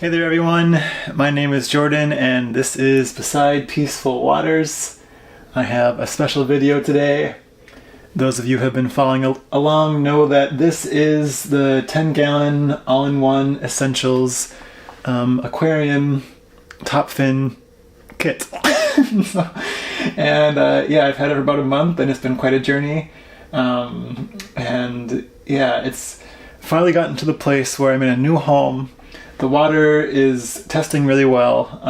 Hey there everyone, my name is Jordan and this is Beside Peaceful Waters. I have a special video today. Those of you who have been following along know that this is the 10-gallon all-in-one essentials aquarium top fin kit. Yeah, I've had it for about a month and it's been quite a journey. It's finally gotten to the place where I'm in a new home. The water is testing really well.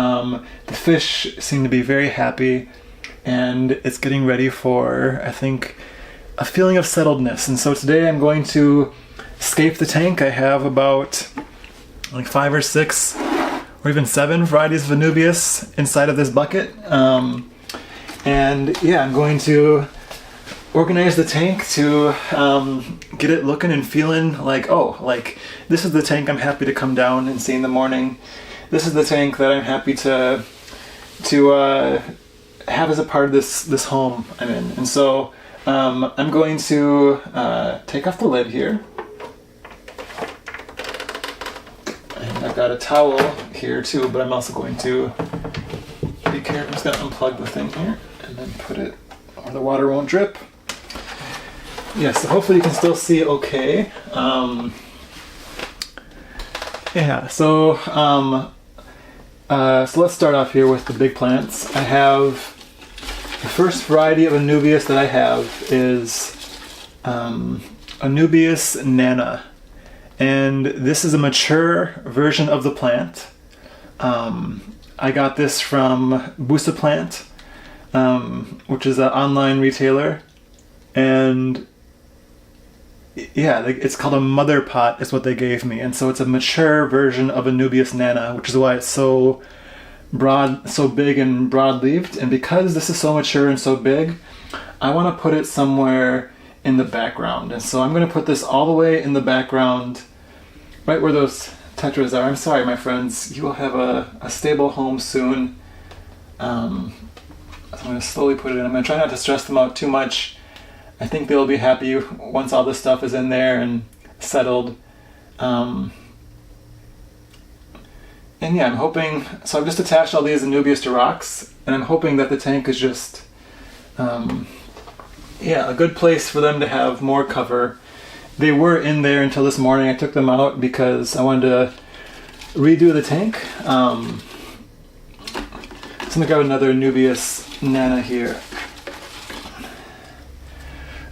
The fish seem to be very happy, and it's getting ready for, I think, a feeling of settledness. And so today I'm going to scape the tank. I have about like 5 or 6 or even 7 varieties of Anubias inside of this bucket. I'm going to organize the tank to get it looking and feeling like, oh, like this is the tank I'm happy to come down and see in the morning. This is the tank that I'm happy to have as a part of this home I'm in. And so I'm going to take off the lid here. And I've got a towel here too, but I'm also going to be careful. I'm just going to unplug the thing here and then put it where the water won't drip. Yeah, so hopefully you can still see okay. So let's start off here with the big plants. I have the first variety of Anubias that I have is Anubias Nana, and this is a mature version of the plant. I got this from Plant, which is an online retailer, and yeah, it's called a mother pot is what they gave me, and so it's a mature version of Anubias Nana, which is why it's so broad, so big and broad-leaved. And because this is so mature and so big, I want to put it somewhere in the background. And so I'm going to put this all the way in the background, right where those Tetras are. I'm sorry, my friends, you will have a stable home soon. So I'm going to slowly put it in. I'm going to try not to stress them out too much. I think they'll be happy once all this stuff is in there and settled. And yeah, I'm hoping, so I've just attached all these Anubias to rocks, and I'm hoping that the tank is just, a good place for them to have more cover. They were in there until this morning. I took them out because I wanted to redo the tank. So I'm gonna grab another Anubias Nana here.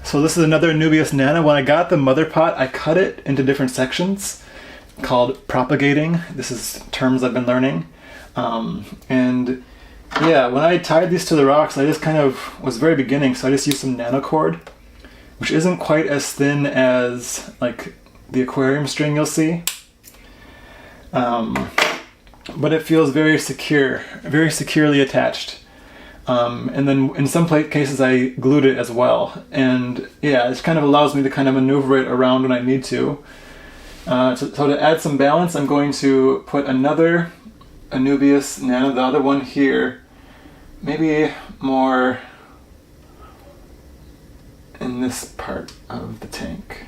So this is another Anubias Nana. When I got the mother pot, I cut it into different sections called propagating. This is terms I've been learning. When I tied these to the rocks, I just kind of was very beginning, so I just used some nanocord, which isn't quite as thin as like the aquarium string you'll see. But it feels very secure, very securely attached. And then in some cases I glued it as well. And yeah, it kind of allows me to kind of maneuver it around when I need to. So to add some balance, I'm going to put another Anubias Nana, the other one here, maybe more in this part of the tank.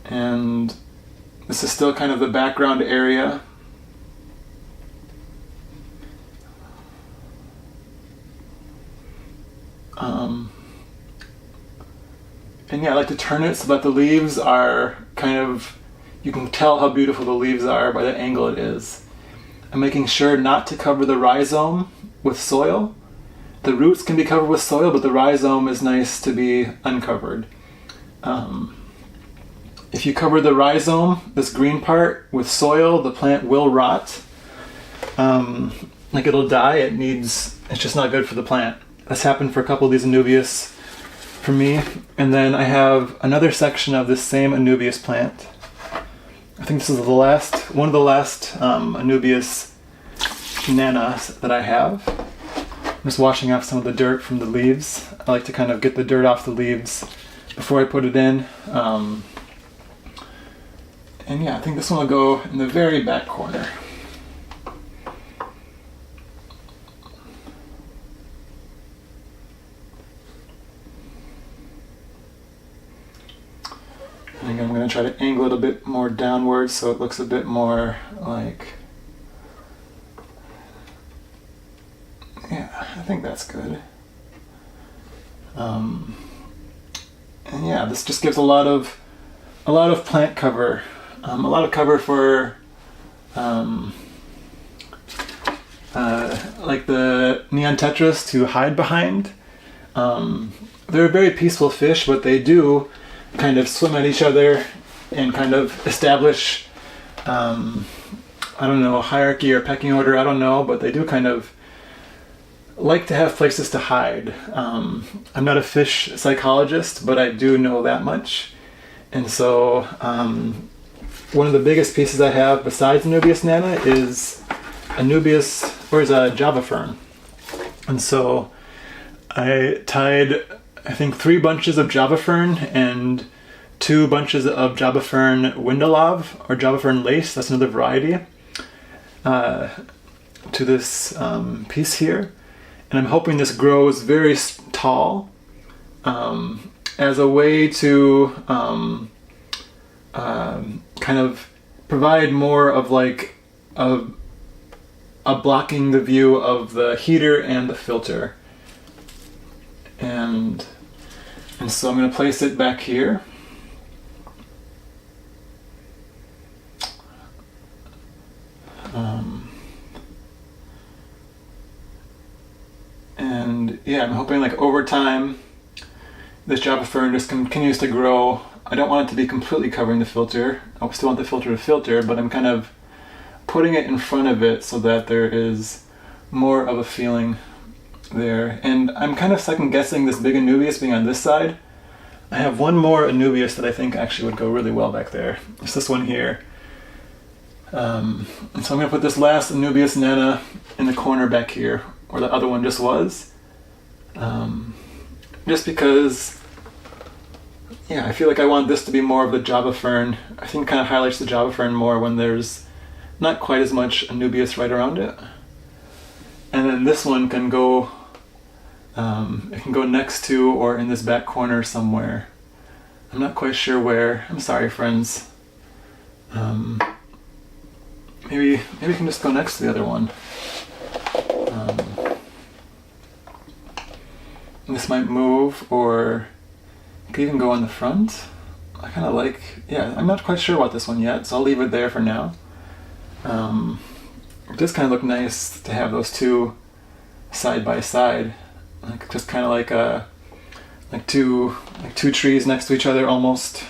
And this is still kind of the background area. I like to turn it so that the leaves are kind of, you can tell how beautiful the leaves are by the angle it is. I'm making sure not to cover the rhizome with soil. The roots can be covered with soil, but the rhizome is nice to be uncovered. If you cover the rhizome, this green part, with soil, the plant will rot. Like it'll die, it's just not good for the plant. That's happened for a couple of these Anubias for me. And then I have another section of this same Anubias plant. I think this is one of the last Anubias Nanas that I have. I'm just washing off some of the dirt from the leaves. I like to kind of get the dirt off the leaves before I put it in. I think this one will go in the very back corner. And I'm going to try to angle it a bit more downwards so it looks a bit more like, yeah, I think that's good. And yeah, this just gives a lot of plant cover, a lot of cover for like the neon tetras to hide behind. They're a very peaceful fish, but they do kind of swim at each other and kind of establish, I don't know, hierarchy or pecking order, I don't know, but they do kind of like to have places to hide. I'm not a fish psychologist, but I do know that much. And so one of the biggest pieces I have besides Anubias Nana is a Java Fern. And so I tied, I think, 3 bunches of Java Fern and 2 bunches of Java Fern Windelov, or Java Fern lace, that's another variety, to this piece here. And I'm hoping this grows very tall as a way to kind of provide more of like a blocking the view of the heater and the filter. And so I'm going to place it back here. And yeah, I'm hoping like over time this Java Fern just continues to grow. I don't want it to be completely covering the filter. I still want the filter to filter, but I'm kind of putting it in front of it so that there is more of a feeling there. And I'm kind of second guessing this big Anubias being on this side. I have one more Anubias that I think actually would go really well back there. It's this one here. And so I'm going to put this last Anubias Nana in the corner back here, where the other one just was. Just because, yeah, I feel like I want this to be more of the Java Fern. I think it kind of highlights the Java Fern more when there's not quite as much Anubias right around it. And then this one can go, it can go next to or in this back corner somewhere. I'm not quite sure where. I'm sorry, friends. Maybe it can just go next to the other one. This might move, or it could even go on the front. I kind of like, yeah, I'm not quite sure about this one yet, so I'll leave it there for now. It does kind of look nice to have those two side by side, like just kind of like two trees next to each other almost,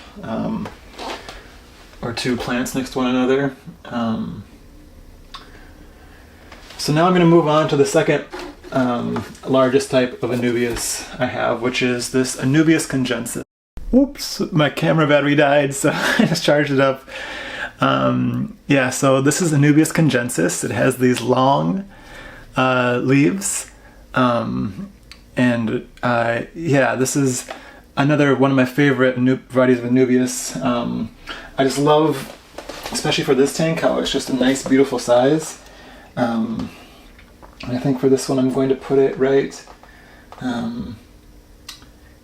or 2 plants next to one another. So now I'm going to move on to the second largest type of Anubias I have, which is this Anubias Congensis. Oops, my camera battery died, so I just charged it up. Yeah, so this is Anubias Congensis. It has these long leaves, and yeah, this is another one of my favorite varieties of Anubias. I just love, especially for this tank, how it's just a nice, beautiful size. I think for this one I'm going to put it right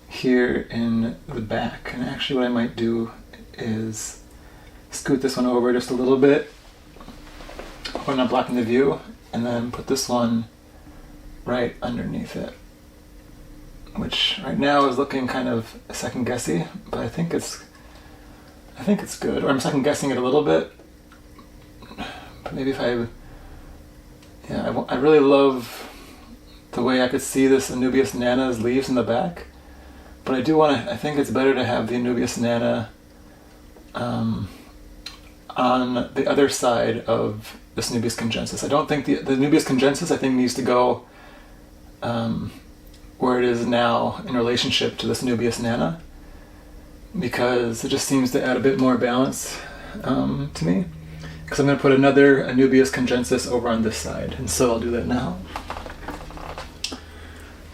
here in the back. And actually what I might do is scoot this one over just a little bit, hope I'm not blocking the view, and then put this one right underneath it, which right now is looking kind of second guessy, but I think it's good. Or I'm second guessing it a little bit, but maybe if I really love the way I could see this Anubias Nana's leaves in the back, but I think it's better to have the Anubias Nana on the other side of this Anubias Congensis. I don't think the Anubias Congensis, I think, needs to go where it is now in relationship to this Anubias Nana, because it just seems to add a bit more balance to me. Because I'm going to put another Anubias Congensis over on this side, and so I'll do that now.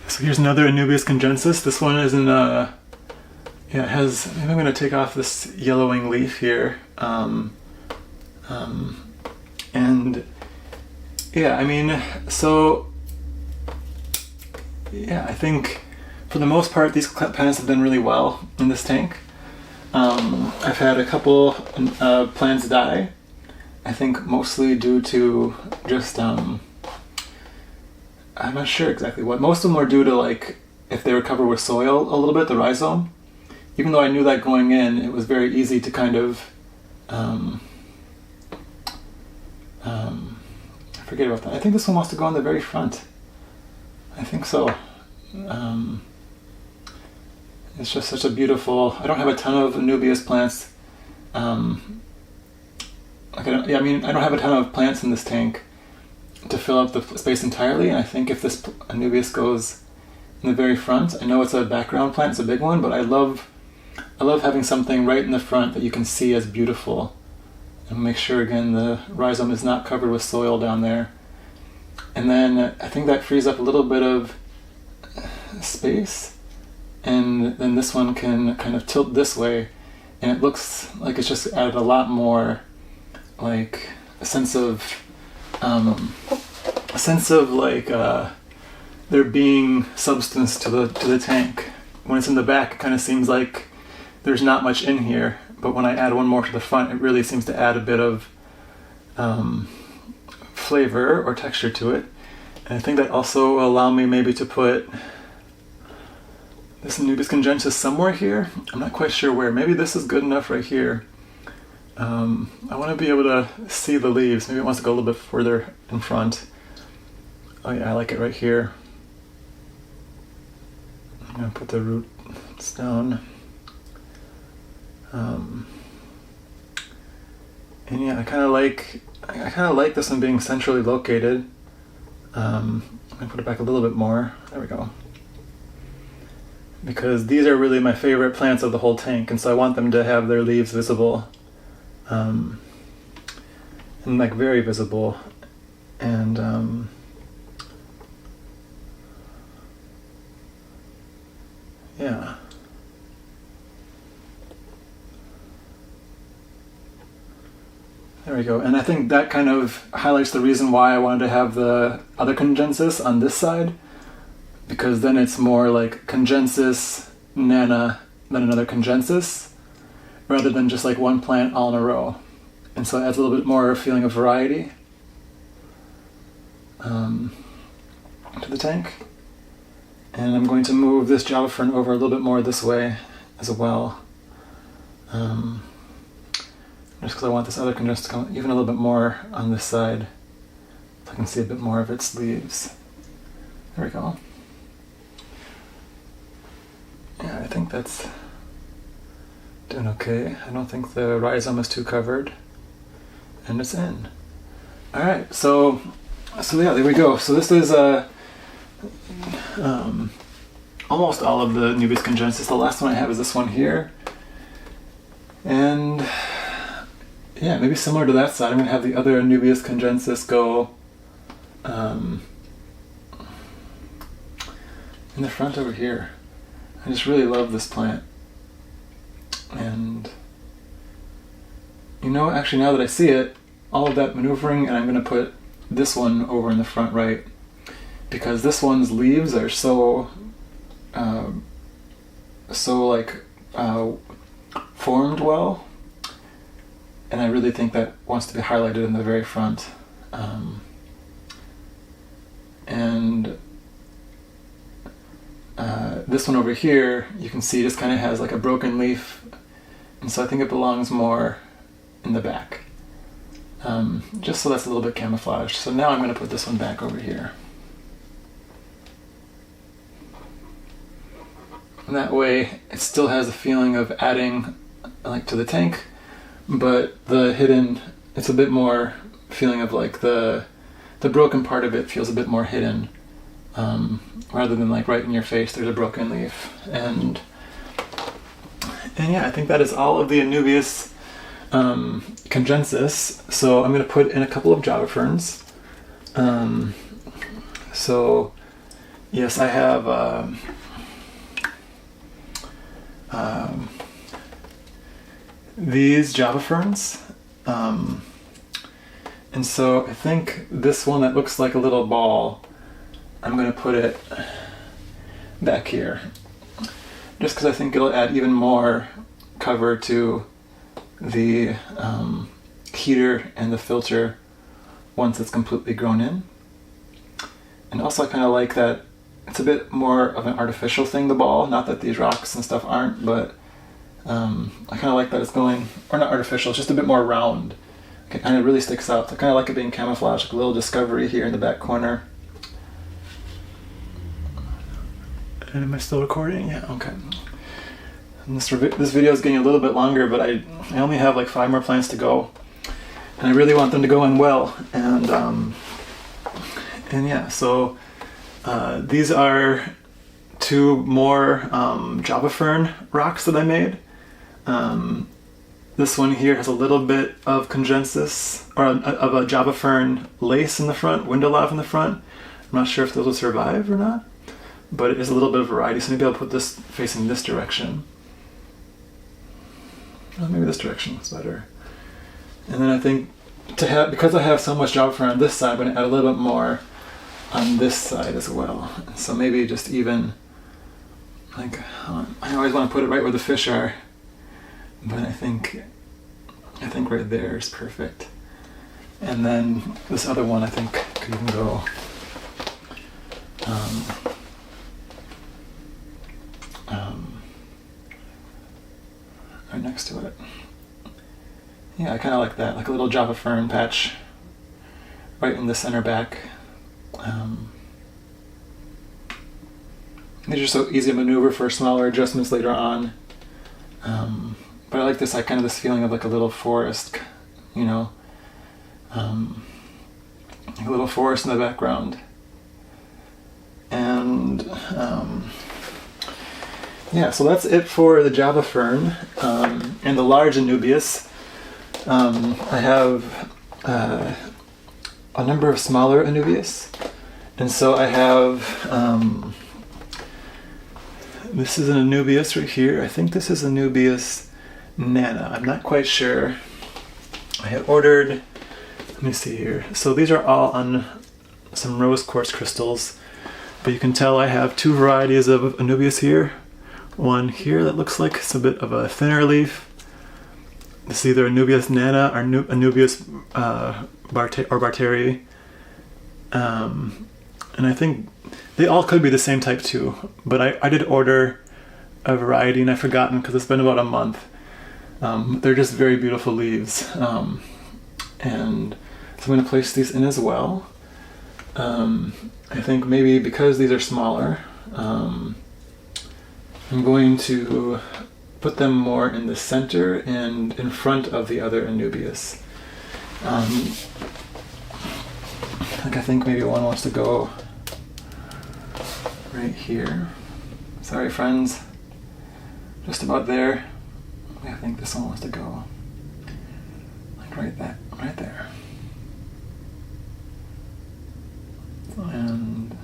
So here's another Anubias Congensis. This one is in yeah, it has, maybe I'm going to take off this yellowing leaf here. And yeah, I mean, so yeah, I think for the most part these plants have done really well in this tank. I've had a couple plants die. I think mostly due to just, I'm not sure exactly what. Most of them are due to, like, if they were covered with soil a little bit, the rhizome. Even though I knew that going in, it was very easy to kind of, I forget about that. I think this one wants to go on the very front. I think so. It's just such a beautiful, I don't have a ton of Anubias plants. I don't have a ton of plants in this tank to fill up the space entirely, and I think if this Anubias goes in the very front, I know it's a background plant, it's a big one, but I love having something right in the front that you can see as beautiful. And make sure, again, the rhizome is not covered with soil down there. And then I think that frees up a little bit of space, and then this one can kind of tilt this way, and it looks like it's just added a lot more, like, a sense of like there being substance to the tank. When it's in the back, it kind of seems like there's not much in here, but when I add one more to the front, it really seems to add a bit of flavor or texture to it. And I think that also will allow me maybe to put this Anubias Congensis somewhere here. I'm not quite sure where. Maybe this is good enough right here. I want to be able to see the leaves. Maybe it wants to go a little bit further in front. Oh yeah, I like it right here. I'm going to put the roots down. And yeah, I kind of like this one being centrally located. I'm going to put it back a little bit more. There we go. Because these are really my favorite plants of the whole tank, and so I want them to have their leaves visible. And like very visible. And yeah. There we go. And I think that kind of highlights the reason why I wanted to have the other Congensis on this side, because then it's more like Congensis, Nana, then another Congensis, rather than just like one plant all in a row. And so it adds a little bit more feeling of variety to the tank. And I'm going to move this Java Fern over a little bit more this way as well. Just because I want this other Congensis to come even a little bit more on this side, so I can see a bit more of its leaves. There we go. Yeah, I think that's doing okay. I don't think the rhizome is too covered, and it's in. All right, so yeah, there we go. So this is almost all of the Anubias Congensis. The last one I have is this one here, and yeah, maybe similar to that side, I'm gonna have the other Anubias Congensis go in the front over here. I just really love this plant. And you know, actually now that I see it, all of that maneuvering, and I'm gonna put this one over in the front right, because this one's leaves are so formed well, and I really think that wants to be highlighted in the very front. This one over here, you can see just kind of has like a broken leaf, and so I think it belongs more in the back, just so that's a little bit camouflaged. So now I'm going to put this one back over here. And that way it still has a feeling of adding like to the tank, but the hidden, it's a bit more feeling of like the broken part of it feels a bit more hidden, rather than like right in your face there's a broken leaf. And yeah, I think that is all of the Anubias Congensis. So I'm going to put in a couple of Java Ferns. So yes, I have these Java Ferns, and so I think this one that looks like a little ball, I'm going to put it back here, just because I think it'll add even more cover to the heater and the filter once it's completely grown in. And also I kind of like that it's a bit more of an artificial thing, the ball. Not that these rocks and stuff aren't, but I kind of like that it's going, or not artificial, it's just a bit more round. And it really sticks out. I kind of like it being camouflaged, like a little discovery here in the back corner. And am I still recording? Yeah, okay. And this video is getting a little bit longer, but I only have like 5 more plants to go. And I really want them to go in well. And yeah, so these are 2 more Java Fern rocks that I made. This one here has a little bit of Congensis, or of a Java Fern lace in the front, Windelov in the front. I'm not sure if those will survive or not, but it is a little bit of variety, so maybe I'll put this facing this direction. Well, maybe this direction looks better. And then I think, because I have so much Java Fern on this side, I'm going to add a little bit more on this side as well. So maybe just even, like, I always want to put it right where the fish are, but I think right there is perfect. And then this other one I think could even go right next to it. Yeah, I kind of like that, like a little Java Fern patch right in the center back. These are so easy to maneuver for smaller adjustments later on. But I like this, like kind of this feeling of like a little forest, you know, like a little forest in the background. And yeah, so that's it for the Java Fern and the large Anubias. I have a number of smaller Anubias, and so I have this is an Anubias right here. I think this is Anubias Nana. I'm not quite sure. I had ordered, let me see here. So these are all on some rose quartz crystals, but you can tell I have 2 varieties of Anubias here. One here that looks like it's a bit of a thinner leaf. This is either Anubias Nana or Anubias Barteri. And I think they all could be the same type too, but I did order a variety and I've forgotten because it's been about a month. They're just very beautiful leaves. And so I'm going to place these in as well. I think maybe because these are smaller, I'm going to put them more in the center and in front of the other Anubias. Like I think maybe one wants to go right here. Sorry friends, just about there. I think this one wants to go like right there. And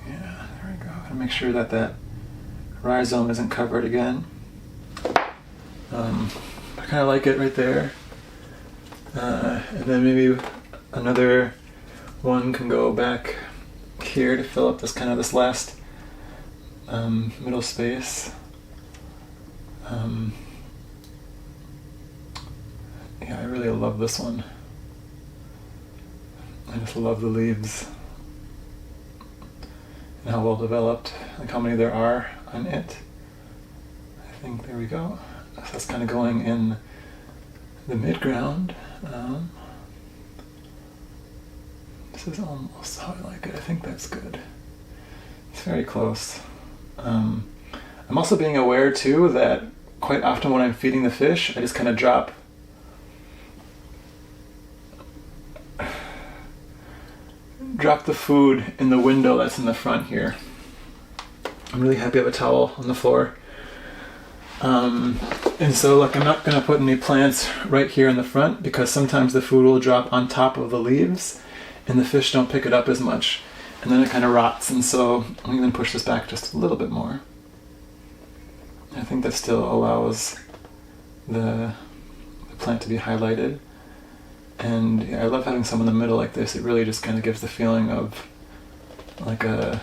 yeah, there we go. Gotta make sure that that rhizome isn't covered again. I kind of like it right there. And then maybe another one can go back here to fill up this kind of this last middle space. Yeah, I really love this one. I just love the leaves and how well developed, like how many there are on it. I think there we go. So that's kind of going in the midground. This is almost how I like it. I think that's good. It's very close. I'm also being aware too that quite often when I'm feeding the fish, I just kind of drop the food in the window that's in the front here. I'm really happy I have a towel on the floor. And so like I'm not going to put any plants right here in the front because sometimes the food will drop on top of the leaves and the fish don't pick it up as much and then it kind of rots. And so I'm going to push this back just a little bit more. I think that still allows the plant to be highlighted. And yeah, I love having some in the middle like this. It really just kind of gives the feeling of like a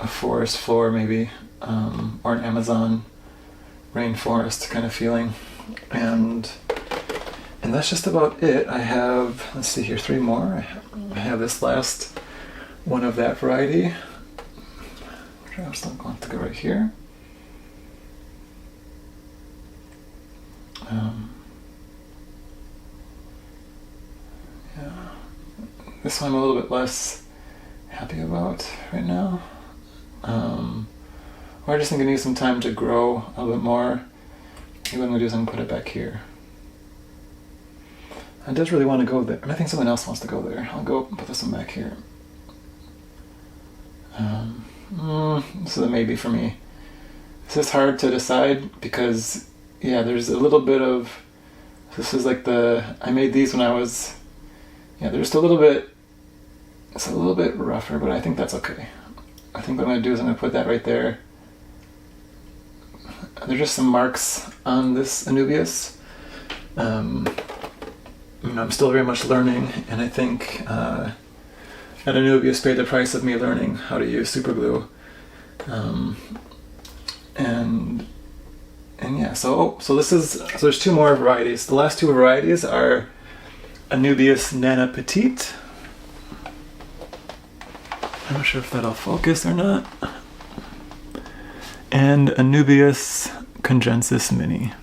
forest floor maybe, or an Amazon rainforest kind of feeling. And that's just about it. I have, let's see here, 3 more. I have this last one of that variety. I'm still going to go right here. Yeah, this one I'm a little bit less happy about right now. Or I just think it needs some time to grow a little bit more. Maybe what I'm going to do is I'm going to put it back here. I just really want to go there. I think someone else wants to go there. I'll go put this one back here. This is a maybe for me. This is hard to decide because, yeah, there's a little bit of, this is like I made these when I was, yeah, they're just a little bit, it's a little bit rougher, but I think that's okay. I think what I'm going to do is I'm going to put that right there. There's just some marks on this Anubias. I'm still very much learning, and I think that Anubias paid the price of me learning how to use super glue. And yeah, so there's 2 more varieties. The last 2 varieties are Anubias Nana Petite. I'm not sure if that'll focus or not. And Anubias Congensis Mini.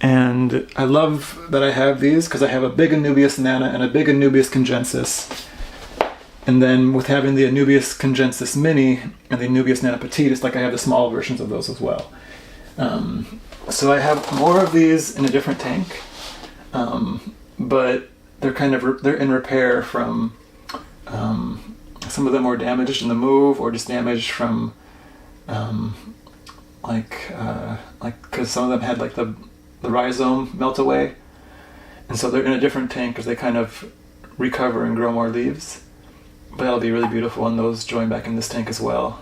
And I love that I have these because I have a big Anubias Nana and a big Anubias Congensis. And then with having the Anubias Congensis Mini and the Anubias Nana Petite, it's like I have the small versions of those as well. So I have more of these in a different tank, but they're in repair from, some of them were damaged in the move or just damaged from, because some of them had like the rhizome melt away, and so they're in a different tank because they kind of recover and grow more leaves. But that'll be really beautiful when those join back in this tank as well.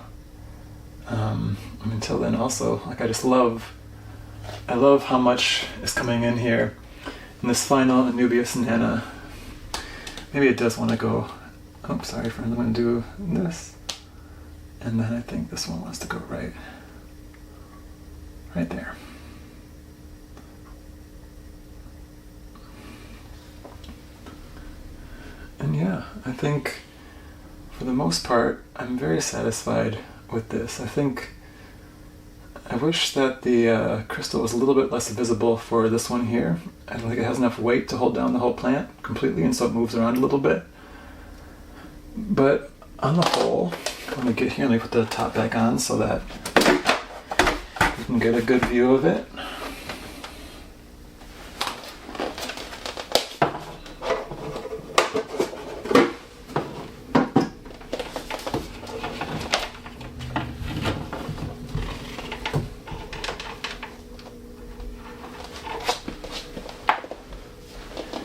Until then, also, like I love how much is coming in here in this final Anubias Nana. Maybe it does want to go. Oh, sorry, friends. I'm going to do this, and then I think this one wants to go right there. And yeah, I think for the most part, I'm very satisfied with this. I wish that the crystal was a little bit less visible for this one here. I don't think it has enough weight to hold down the whole plant completely, and so it moves around a little bit. But on the whole, let me get here, let me put the top back on so that you can get a good view of it.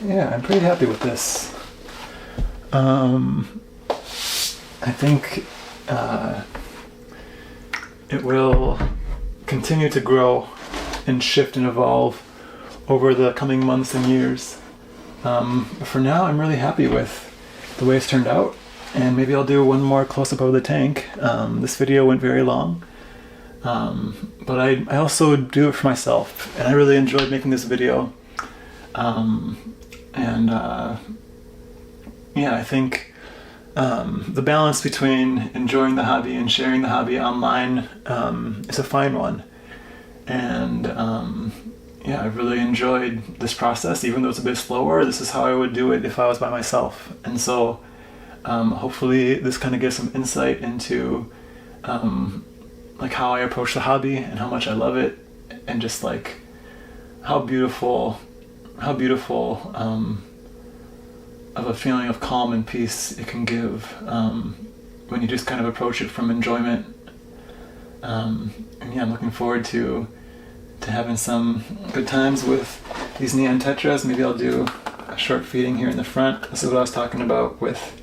Yeah, I'm pretty happy with this. I think it will continue to grow and shift and evolve over the coming months and years. For now, I'm really happy with the way it's turned out, and maybe I'll do one more close-up of the tank. This video went very long, but I also do it for myself, and I really enjoyed making this video. Yeah, I think the balance between enjoying the hobby and sharing the hobby online is a fine one. And yeah, I really enjoyed this process, even though it's a bit slower. This is how I would do it if I was by myself. And so hopefully this kind of gives some insight into like how I approach the hobby and how much I love it, and just like how beautiful of a feeling of calm and peace it can give when you just kind of approach it from enjoyment. And yeah, I'm looking forward to having some good times with these neon tetras. Maybe I'll do a short feeding here in the front. This is what I was talking about with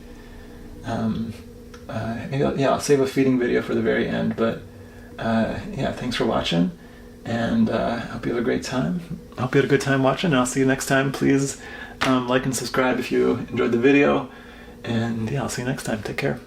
I'll save a feeding video for the very end, but yeah, thanks for watching, and I hope you have a great time. I hope you had a good time watching, and I'll see you next time. Please like and subscribe if you enjoyed the video, and yeah, I'll see you next time. Take care.